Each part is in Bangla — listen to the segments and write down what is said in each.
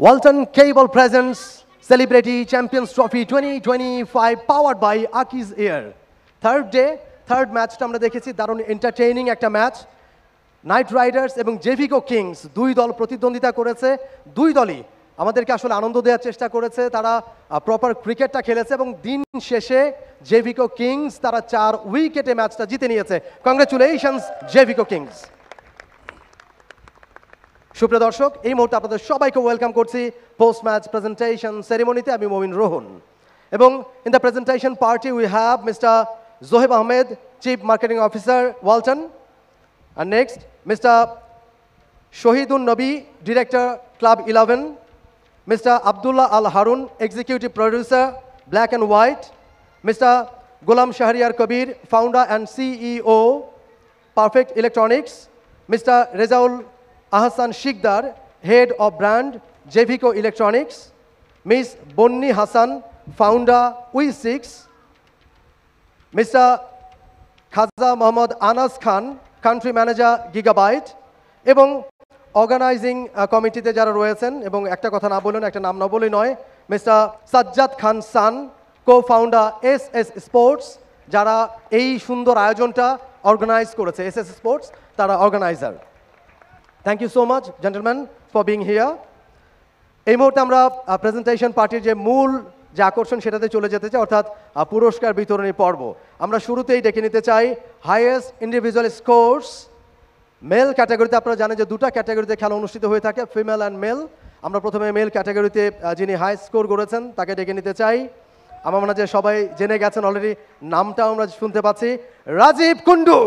Walton Cable presents Celebrity Champions Trophy 2025 powered by Aki's Air. Third match আমরা দেখেছি দারুণ এন্টারটেইনিং একটা ম্যাচ নাইট রাইডার্স এবং জেভিকো কিংস দুই দল প্রতিদ্বন্দ্বিতা করেছে দুই দলই আমাদেরকে আসলে আনন্দ দেওয়ার চেষ্টা করেছে তারা প্রপার ক্রিকেটটা খেলেছে এবং দিন শেষে জেভিকো কিংস তারা 4 উইকেটে ম্যাচটা জিতে নিয়েছে কংগ্রাচুলেশনস জেভিকো কিংস সুপ্রিয় দর্শক এই মুহূর্তে আপনাদের সবাইকে ওয়েলকাম করছি পোস্ট ম্যাচ প্রেজেন্টেশন সেরিমনিতে আমি মমিন রোহন এবং in the presentation party we have mister Zohib Ahmed, Chief Marketing Officer, Walton. And next, Mr. Shohidun Nabi, Director, Club 11. Mr. Abdullah Al Harun, Executive Producer, Black and White. Mr. Ghulam Shahriar Kabir, Founder and CEO, Perfect Electronics. Mr. Rezaul Ahsan Shikdar, Head of Brand, Jeviko Electronics. Ms. Bonni Hassan, Founder, We6. Mr. Khaza Mohammad Anas Khan, Country Manager, Gigabyte, এবং অর্গানাইজিং কমিটিতে যারা রয়েছেন এবং একটা কথা না বলুন একটা নাম না বলেই নয় মিস্টার সাজ্জাদ খান সান কো-ফাউন্ডার এসএস স্পোর্টস যারা এই সুন্দর আয়োজনটা অর্গানাইজ করেছে এসএস স্পোর্টস তারা organiser thank you so much gentleman for being here এই মুহূর্তে আমরা প্রেজেন্টেশন পার্টির যে মূল যে আকর্ষণ সেটাতে চলে যেতে চাই অর্থাৎ পুরস্কার বিতরণী পর্ব আমরা শুরুতেই ডেকে নিতে চাই হাইয়েস্ট ইন্ডিভিজুয়াল স্কোরস মেল ক্যাটাগরিতে আপনারা জানেন যে দুটো ক্যাটাগরিতে খেলা অনুষ্ঠিত হয়ে থাকে ফিমেল অ্যান্ড মেল আমরা প্রথমে মেল ক্যাটাগরিতে যিনি হাই স্কোর করেছেন তাকে ডেকে নিতে চাই আমার মনে হয় যে সবাই জেনে গেছেন অলরেডি নামটাও আমরা শুনতে পাচ্ছি রাজীব কুন্ডু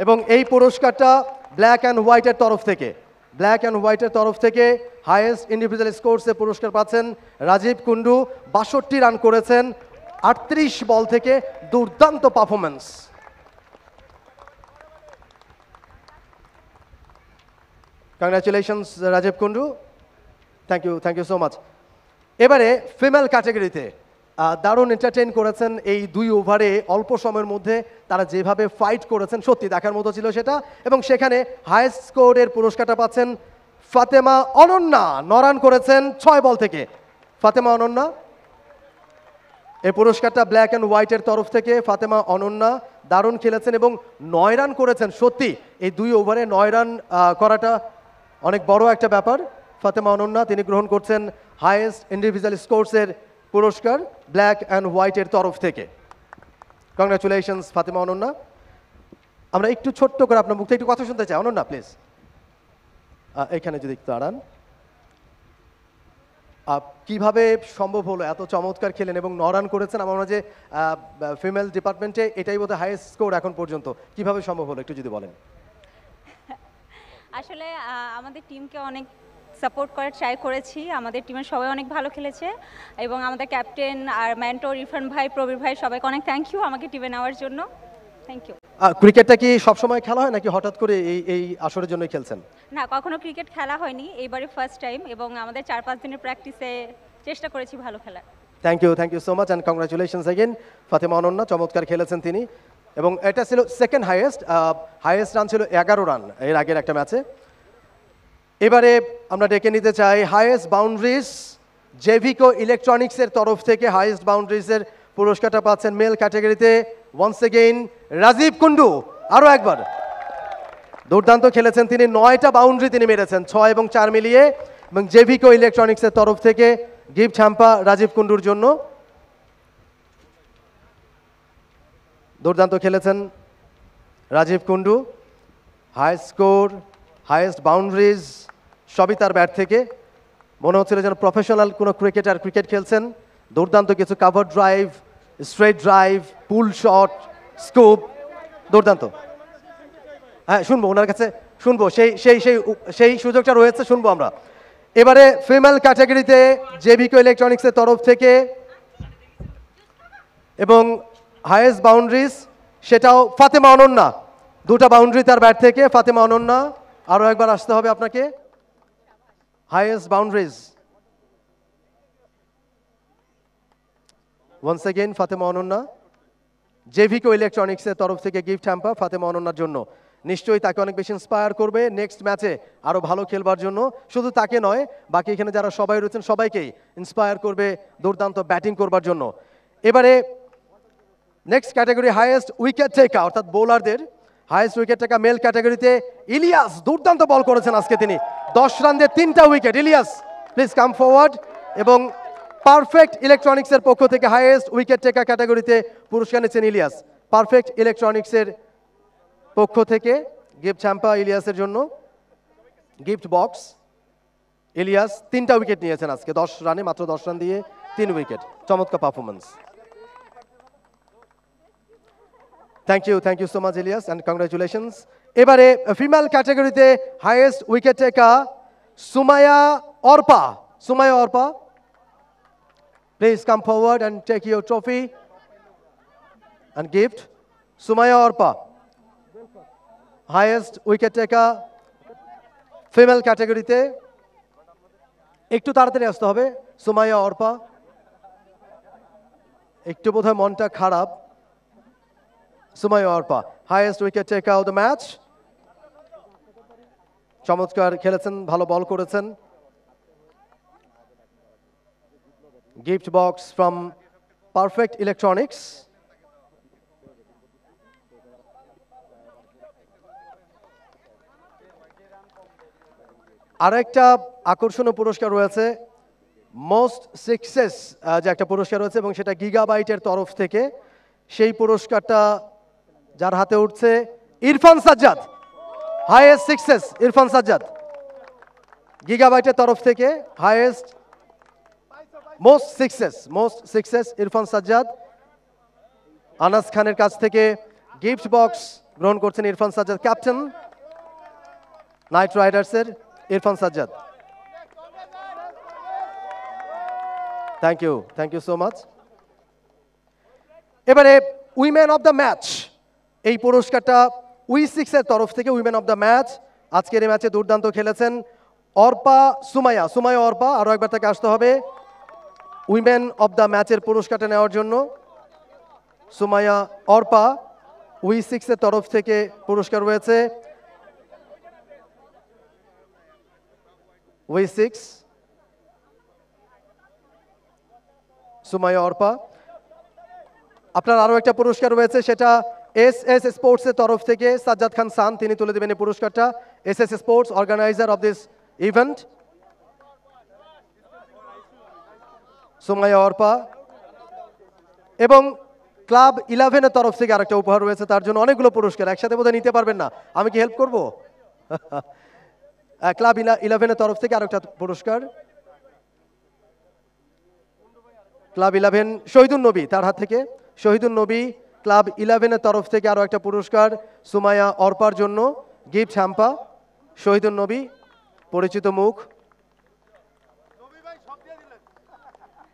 এবং এই পুরস্কারটা ব্ল্যাক অ্যান্ড হোয়াইটের তরফ থেকে ব্ল্যাক অ্যান্ড হোয়াইটের তরফ থেকে হাইয়েস্ট ইন্ডিভিজুয়াল স্কোরসে পুরস্কার পাচ্ছেন রাজীব কুন্ডু ৬২ রান করেছেন ৩৮ বল থেকে দুর্দান্ত performance congratulations Rajib Kundu thank you so much এবারে ফিমেল ক্যাটাগরিতে দারুণ এন্টারটেইন করেছেন এই ২ ওভারে অল্প সময়ের মধ্যে তারা যেভাবে ফাইট করেছেন সত্যি দেখার মতো ছিল সেটা এবং সেখানে হাইয়েস্ট স্কোরের পুরস্কারটা পাচ্ছেন ফাতেমা অনন্যা ৯ রান করেছেন ৬ বল থেকে ফাতেমা অনন্যা এই পুরস্কারটা ব্ল্যাক অ্যান্ড হোয়াইটের তরফ থেকে ফাতেমা অনন্যা দারুণ খেলেছেন এবং ৯ রান করেছেন সত্যি এই ২ ওভারে ৯ রান করাটা অনেক বড় একটা ব্যাপার ফাতেমা অনন্যা তিনি গ্রহণ করছেন হাইয়েস্ট ইন্ডিভিজুয়াল স্কোরসের পুরস্কার ব্ল্যাক অ্যান্ড হোয়াইটের তরফ থেকে কংগ্রাচুলেশনস ফাতেমা অনন্যা আমরা একটু ছোট্ট করে আপনার মুখ থেকে একটু কথা শুনতে চাই অনন্যা প্লিজ এখানে যদি একটু দাঁড়ান কিভাবে সম্ভব হলো এত চমৎকার খেলেন এবং ৯ রান করেছেন আমার মনে হয় যে ফিমেল ডিপার্টমেন্টে এটাই বোধহয় হাইয়েস্ট স্কোর এখন পর্যন্ত কিভাবে সম্ভব হলো একটু যদি বলেন আসলে আমাদের টিমকে অনেক সাপোর্ট করার ট্রাই করেছি আমাদের টিমের সবাই অনেক ভালো খেলেছে এবং আমাদের ক্যাপ্টেন আর মেন্টর ইরফান ভাই প্রবীর ভাই সবাইকে অনেক থ্যাংক ইউ আমাকে টিমে নেওয়ার জন্য থ্যাংক ইউ ক্রিকেটটা কি সবসময় খেলা হয় নাকি হঠাৎ করে এই আসরের জন্যই খেলছেন না কখনো ক্রিকেট খেলা হয়নি এইবারই ফার্স্ট টাইম এবং আমাদের 4-5 দিনের প্র্যাকটিসে চেষ্টা করেছি ভালো খেলার thank you so much and congratulations again Fatema Ananya চমৎকার খেলেছেন তিনি এবং এটা ছিল সেকেন্ড হাইয়েস্ট রান ছিল 11 রান এর আগের একটা ম্যাচে এবারে আমরা ডেকে নিতে চাই হাইয়েস্ট বাউন্ডারিজ জেভিকো ইলেকট্রনিক্সের তরফ থেকে হাইয়েস্ট বাউন্ডারিজের পুরস্কারটা পাচ্ছেন মেল ক্যাটাগরিতে ওয়ান্স अगेन রাজীব কুন্ডু আরও একবার দুর্দান্ত খেলেছেন তিনি 9টা বাউন্ডারি তিনি মেরেছেন 6 এবং 4 মিলিয়ে এবং জেভিকো ইলেকট্রনিক্সের তরফ থেকে গিফট হ্যাম্পার রাজীব কুন্ডুর জন্য দুর্দান্ত খেলেছেন Rajib Kundu high score highest boundaries সবই তার ব্যাট থেকে মনে হচ্ছিল যেন প্রফেশনাল কোনো ক্রিকেটার ক্রিকেট খেলছেন দুর্দান্ত কিছু কাভার ড্রাইভ স্ট্রেট ড্রাইভ পুল শট স্কুপ দুর্দান্ত হ্যাঁ শুনবো ওনার কাছে শুনবো সেই সুযোগটা রয়েছে শুনবো আমরা এবারে ফিমেল ক্যাটাগরিতে জেভিকো ইলেকট্রনিক্সের তরফ থেকে এবং হাইয়েস্ট বাউন্ডারিজ সেটাও ফাতেমা অনন্যা 2টা বাউন্ডারি তার ব্যাট থেকে ফাতেমা অনন্যা আরও একবার আসতে হবে আপনাকে highest boundaries once again Fatema Ananya Jevico ইলেকট্রনিক্সের তরফ থেকে গিফট হ্যাম্পার ফাতেমা অনন্যার জন্য নিশ্চয়ই তাকে অনেক বেশি ইন্সপায়ার করবে নেক্সট ম্যাচে আরও ভালো খেলবার জন্য। শুধু তাকে নয়, বাকি এখানে যারা সবাই রয়েছেন সবাইকেই ইন্সপায়ার করবে দুর্দান্ত ব্যাটিং করবার জন্য। এবারে নেক্সট ক্যাটাগরি হাইয়েস্ট উইকেট টেকার, অর্থাৎ বোলারদের হাইয়েস্ট উইকেট টেকার মেল ক্যাটাগরিতে ইলিয়াস দুর্দান্ত বল করেছেন আজকে তিনি। 10 রান দিয়ে 3টা wicket. Ilyas please come forward. এবং পারফেক্ট ইলেকট্রনিক্সের পক্ষ থেকে হাইয়েস্ট উইকেট টেকার ক্যাটাগরিতে পুরস্কার নিচ্ছেন ইলিয়াস। পারফেক্ট ইলেকট্রনিক্সের পক্ষ থেকে গিফট হ্যাম্পার ইলিয়াসের জন্য, গিফট বক্স। ইলিয়াস 3টা উইকেট নিয়েছেন আজকে 10 রানে, মাত্র 10 রান দিয়ে 3 উইকেট। চমৎকার performance. Thank you so much Ilyas and congratulations. এবারে ফিমেল ক্যাটাগরিতে highest wicket taker Sumaiya Arpa. Sumaiya Arpa, please come forward and take your trophy and gift. Sumaiya Arpa, highest wicket taker female ক্যাটাগরিতে। একটু তাড়াতাড়ি আসতে হবে সুমাইয়া অর্পা, একটু বোধহয় মনটা খারাপ। Sumaiya Arpa, highest wicket taker of the match. চমৎকার খেলেছেন, ভালো বল করেছেন। Gift box from perfect electronics. আরেকটা আকর্ষণীয় পুরস্কার রয়েছে, মোস্ট সাকসেস যে একটা পুরস্কার রয়েছে, এবং সেটা গিগাবাইটের তরফ থেকে। সেই পুরস্কারটা যার হাতে উঠছে ইরফান সাজ্জাদ। হাইয়েস্ট সাকসেস ইরফান সাজ্জাদ, গিগাবাইটের তরফ থেকে highest most success Irfan Sajjad. Anas খানের কাছ থেকে গিফট বক্স গ্রহণ করছেন ইরফান সাজ্জাদ, ক্যাপ্টেন নাইট রাইডার্সের Irfan Sajjad. Thank you so much. এবারে উইমেন অফ দ্য ম্যাচ, এই পুরস্কারটা উই6 এর তরফ থেকে উইমেন অফ দ্য ম্যাচ। আজকের এই ম্যাচে দুর্দান্ত খেলেছেন অর্পা সুমাইয়া অর্পা। আরও একবার তাকে আসতে হবে উইমেন অফ দ্য ম্যাচের পুরস্কারটা নেওয়ার জন্য। সুমাইয়া অর্পা, উই6 এর তরফ থেকে পুরস্কার রয়েছে। উই6, সুমাইয়া অর্পা। আপনার আরও একটা পুরস্কার রয়েছে, সেটা এস স্পোর্টসের তরফ থেকে সাজ্জাদ খান সান, তিনি তুলে দেবেন এই পুরস্কারটা। S sports, organiser of this event. Sumaiya Arpa. এবং ক্লাব 11-এর তরফ থেকে আরেকটা উপহার রয়েছে তার জন্য। অনেকগুলো পুরস্কার একসাথে বোধহয় নিতে পারবেন না, আমি কি হেল্প করবো? ক্লাব 11-এর তরফ থেকে আরেকটা পুরস্কার। ক্লাব 11 শহীদুল নবী, তার হাত থেকে শহীদুল নবী, ক্লাব 11-এর তরফ থেকে আরও একটা পুরস্কার সুমাইয়া অর্পার জন্য, গিফট হ্যাম্পা। শহীদুল নবী, পরিচিত মুখ।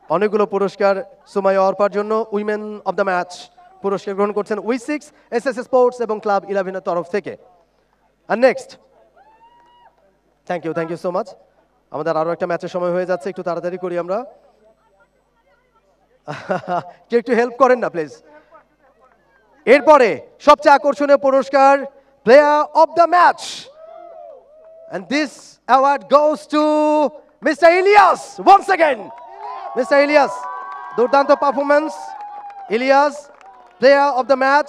অনেকগুলো পুরস্কার সুমাইয়া অর্পার জন্য। উইমেন অফ দ্য ম্যাচ পুরস্কার গ্রহণ করছেন উই6, এস স্পোর্টস এবং ক্লাব 11-এর তরফ থেকে। আর next, thank you so much. আমাদের আরও একটা ম্যাচের সময় হয়ে যাচ্ছে, একটু তাড়াতাড়ি করি আমরা। কেউ একটু হেল্প করেন না প্লিজ। এরপরে সবচেয়ে আকর্ষণীয় পুরস্কার player of the match, and this award goes to Mr. Ilyas once again. Mr. Ilyas, দুর্দান্ত performance. Ilyas, player of the match,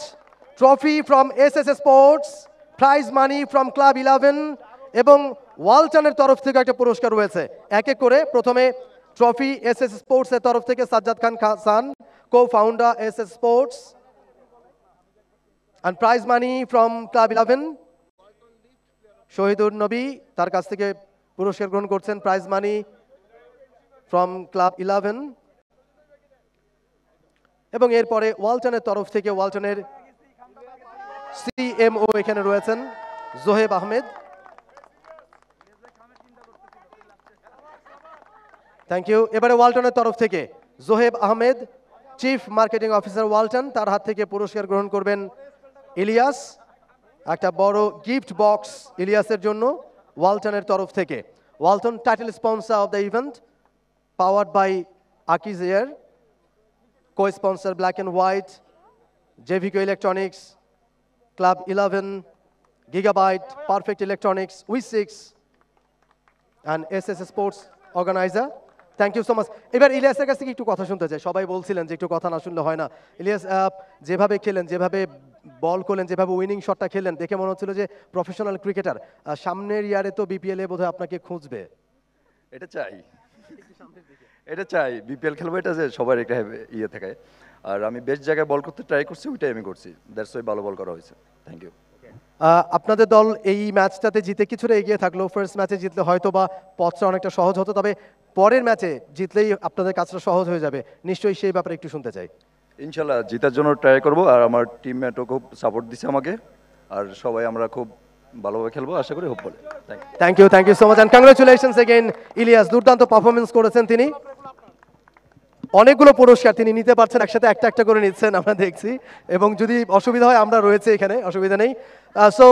trophy from S sports, prize money from club 11 এবং ওয়ালটনের তরফ থেকে একটা পুরস্কার রয়েছে। এক এক করে, প্রথমে ট্রফি এস স্পোর্টসের তরফ থেকে সাজ্জাদ খান সান, co founder S sports, and prize money from Club 11. Shahidul Nabi, তার কাছ থেকে পুরস্কার গ্রহণ করছেন, প্রাইজ মানি ফ্রম ক্লাব 11। এবং এরপরে ওয়ালটনের তরফ থেকে ওয়ালটনের সিএমও এখানে রয়েছেন জোহেব আহমেদ। Thank you. এবারে ওয়ালটনের তরফ থেকে Zoheb Ahmed, chief marketing officer Walton, তার হাত থেকে পুরস্কার গ্রহণ করবেন ইলিয়াস। একটা বড় গিফট বক্স ইলিয়াসের জন্য ওয়ালটনের তরফ থেকে। Walton title sponsor of the event, powered by Akij air, co sponsor black and white, Jevico electronics, club 11, Gigabyte, Perfect Electronics, V6, and SS Sports Organizer. Thank you so much. এবার ইলিয়াসের কাছ থেকে একটু কথা শুনতে চাই। সবাই বলছিলেন যে একটু কথা না শুনলে হয় না। ইলিয়াস, যেভাবে খেলেন, যেভাবে বল করলেন, যেভাবে উইনিং শটটা খেললেন, দেখে মনে হচ্ছিল যে প্রফেশনাল ক্রিকেটার। সামনের ইয়ারে তো বিপিএলে বোধহয় আপনাকে খুঁজবে। এটা চাই, এটা চাই, বিপিএল খেলবো, এটা যে সবার একটা ইয়ে থাকে। আর আমি বেস্ট জায়গায় বল করতে ট্রাই করছি, ওইটাই আমি করছি, দ্যাটস ওয়াই ভালো বল করা হয়েছে। Thank you. আপনাদের দল এই ম্যাচটাতে জিতে কিছুটা এগিয়ে থাকলো। ফার্স্ট ম্যাচে জিতলে হয়তো বা পথটা অনেকটা সহজ হতো, তবে পরের ম্যাচে জিতলেই আপনাদের কাজটা সহজ হয়ে যাবে। নিশ্চয়ই সেই ব্যাপারে একটু শুনতে চাই। ইনশাল্লাহ জিতার জন্য ট্রাই করবো, আর আমার টিমমেটও খুব সাপোর্ট দিছে আমাকে, আর সবাই আমরা খুব ভালোভাবে খেলবো আশা করি, hopefully. Thank you so much and congratulations again Ilyas. দুর্দান্ত পারফরমেন্স করেছেন তিনি। অনেকগুলো পুরস্কার তিনি নিতে পারছেন, একসাথে একটা একটা করে নিচ্ছেন আমরা দেখছি, এবং যদি অসুবিধা হয় আমরা রয়েছে এখানে, অসুবিধা নেই। So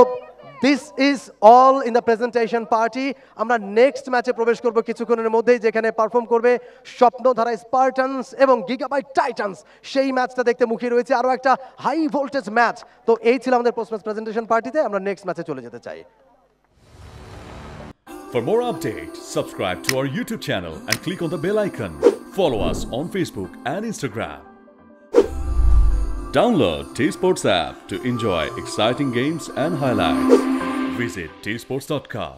this is all in the presentation party. আমরা নেক্সট ম্যাচে প্রবেশ করব কিছুক্ষণের মধ্যেই, যেখানে পারফর্ম করবে স্বপ্নধারা স্পার্টানস এবং গিগাবাইট টাইটান্স। সেই ম্যাচটা দেখতে মুখিয়ে রয়েছে, আরও একটা হাই ভোল্টেজ ম্যাচ। তো এই ছিল আমাদের পোস্ট ম্যাচ প্রেজেন্টেশন পার্টিতে। আমরা নেক্সট ম্যাচে চলে যেতে চাই। For more updates, subscribe to our YouTube channel and click on the bell icon. Follow us on Facebook and Instagram. Download T-Sports app to enjoy exciting games and highlights. Visit tsports.com.